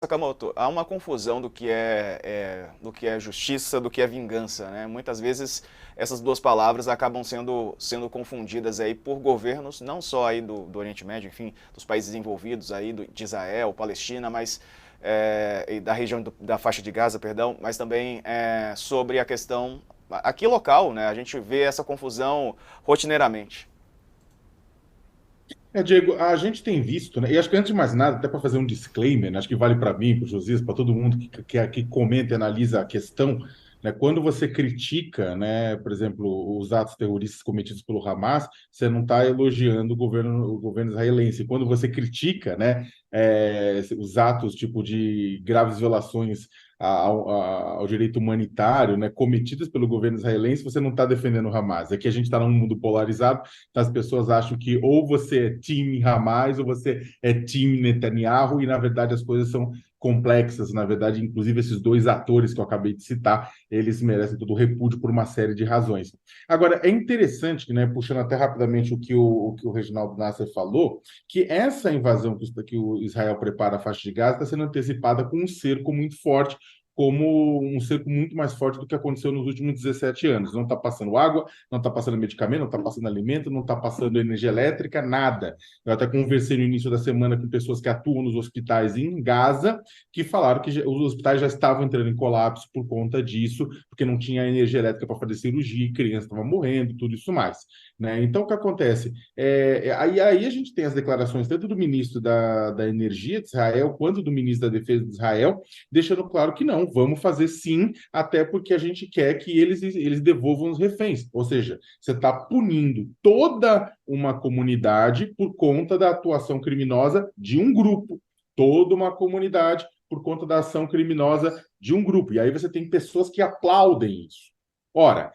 Sakamoto, há uma confusão do que é justiça, do que é vingança, né? Muitas vezes essas duas palavras acabam sendo confundidas aí por governos, não só aí do Oriente Médio, enfim, dos países envolvidos aí, de Israel, Palestina, mas e da região da faixa de Gaza, perdão, mas também sobre a questão aqui local, né? A gente vê essa confusão rotineiramente. Diego, a gente tem visto, né? E acho que antes de mais nada, até para fazer um disclaimer, né, acho que vale para mim, para o Josias, para todo mundo que comenta e analisa a questão, né? Quando você critica, né, por exemplo, os atos terroristas cometidos pelo Hamas, você não está elogiando o governo israelense. Quando você critica, né, os atos tipo de graves violações ao direito humanitário, né, cometidas pelo governo israelense, você não está defendendo o Hamas. Aqui a gente está num mundo polarizado. Então, as pessoas acham que ou você é time Hamas ou você é time Netanyahu, e na verdade as coisas são complexas. Na verdade, inclusive esses dois atores que eu acabei de citar, eles merecem todo o repúdio por uma série de razões. Agora, é interessante, né, puxando até rapidamente o que o Reginaldo Nasser falou, que essa invasão que o Israel prepara à faixa de Gaza está sendo antecipada com um cerco muito forte, como um cerco muito mais forte do que aconteceu nos últimos 17 anos. Não está passando água, não está passando medicamento, não está passando alimento, não está passando energia elétrica, nada. Eu até conversei no início da semana com pessoas que atuam nos hospitais em Gaza, que falaram que os hospitais já estavam entrando em colapso por conta disso, porque não tinha energia elétrica para fazer cirurgia, criança estava morrendo, tudo isso mais. Né? Então, o que acontece? Aí a gente tem as declarações tanto do ministro da Energia de Israel quanto do ministro da Defesa de Israel, deixando claro que não, vamos fazer sim, até porque a gente quer que eles devolvam os reféns. Ou seja, você está punindo toda uma comunidade por conta da atuação criminosa de um grupo. Toda uma comunidade por conta da ação criminosa de um grupo. E aí você tem pessoas que aplaudem isso. Ora,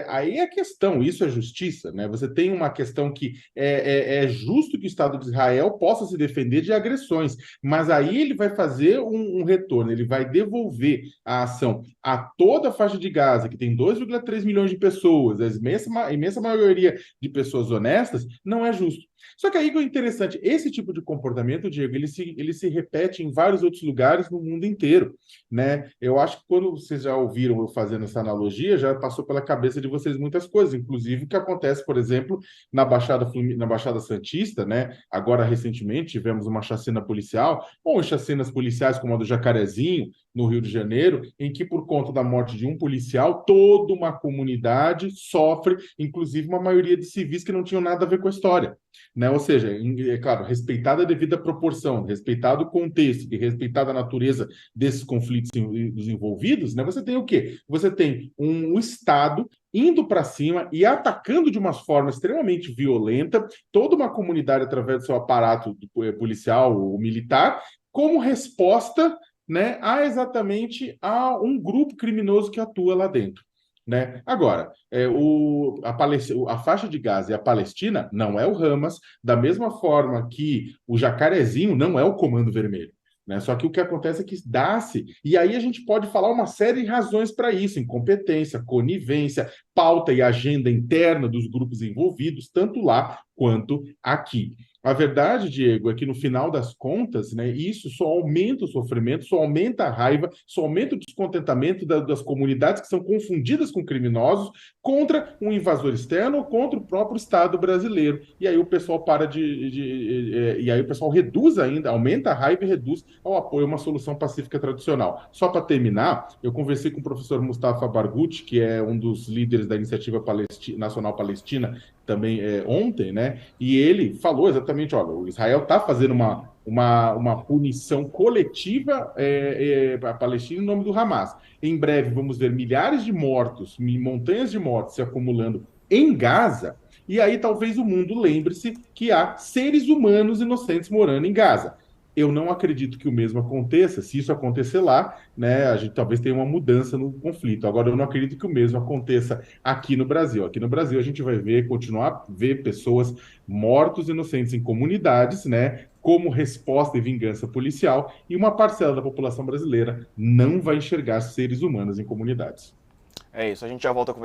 aí é a questão, isso é justiça, né? Você tem uma questão que é justo que o Estado de Israel possa se defender de agressões, mas aí ele vai fazer um retorno, ele vai devolver a ação a toda a faixa de Gaza, que tem 2,3 milhões de pessoas, a imensa maioria de pessoas honestas, não é justo. Só que aí que é interessante, esse tipo de comportamento, Diego, ele se repete em vários outros lugares no mundo inteiro, né? Eu acho que quando vocês já ouviram eu fazendo essa analogia, já passou pela cabeça de vocês muitas coisas, inclusive o que acontece, por exemplo, na Baixada Santista, né? Agora, recentemente, tivemos uma chacina policial, ou chacinas policiais como a do Jacarezinho, no Rio de Janeiro, em que, por conta da morte de um policial, toda uma comunidade sofre, inclusive uma maioria de civis que não tinham nada a ver com a história. Né? Ou seja, é claro, respeitada a devida proporção, respeitado o contexto e respeitada a natureza desses conflitos dos envolvidos, né? Você tem o quê? Você tem um Estado indo para cima e atacando de uma forma extremamente violenta toda uma comunidade através do seu aparato policial ou militar, como resposta, né, a um grupo criminoso que atua lá dentro. Né? Agora, a faixa de Gaza e a Palestina não é o Hamas, da mesma forma que o Jacarezinho não é o Comando Vermelho. Né? Só que o que acontece é que dá-se, e aí a gente pode falar uma série de razões para isso: incompetência, conivência, pauta e agenda interna dos grupos envolvidos, tanto lá quanto aqui. A verdade, Diego, é que no final das contas, né, isso só aumenta o sofrimento, só aumenta a raiva, só aumenta o descontentamento das comunidades que são confundidas com criminosos contra um invasor externo ou contra o próprio Estado brasileiro. E aí o pessoal e aí o pessoal reduz ainda, aumenta a raiva e reduz ao apoio a uma solução pacífica tradicional. Só para terminar, eu conversei com o professor Mustafa Barghouti, que é um dos líderes da Iniciativa Nacional Palestina, também ontem, né? E ele falou exatamente: olha, o Israel está fazendo uma punição coletiva para a Palestina em nome do Hamas. Em breve vamos ver milhares de mortos, montanhas de mortos se acumulando em Gaza, e aí talvez o mundo lembre-se que há seres humanos inocentes morando em Gaza. Eu não acredito que o mesmo aconteça. Se isso acontecer lá, né, a gente talvez tenha uma mudança no conflito. Agora, eu não acredito que o mesmo aconteça aqui no Brasil. Aqui no Brasil, a gente vai continuar a ver pessoas mortos inocentes em comunidades, né, como resposta e vingança policial, e uma parcela da população brasileira não vai enxergar seres humanos em comunidades. É isso, a gente já volta com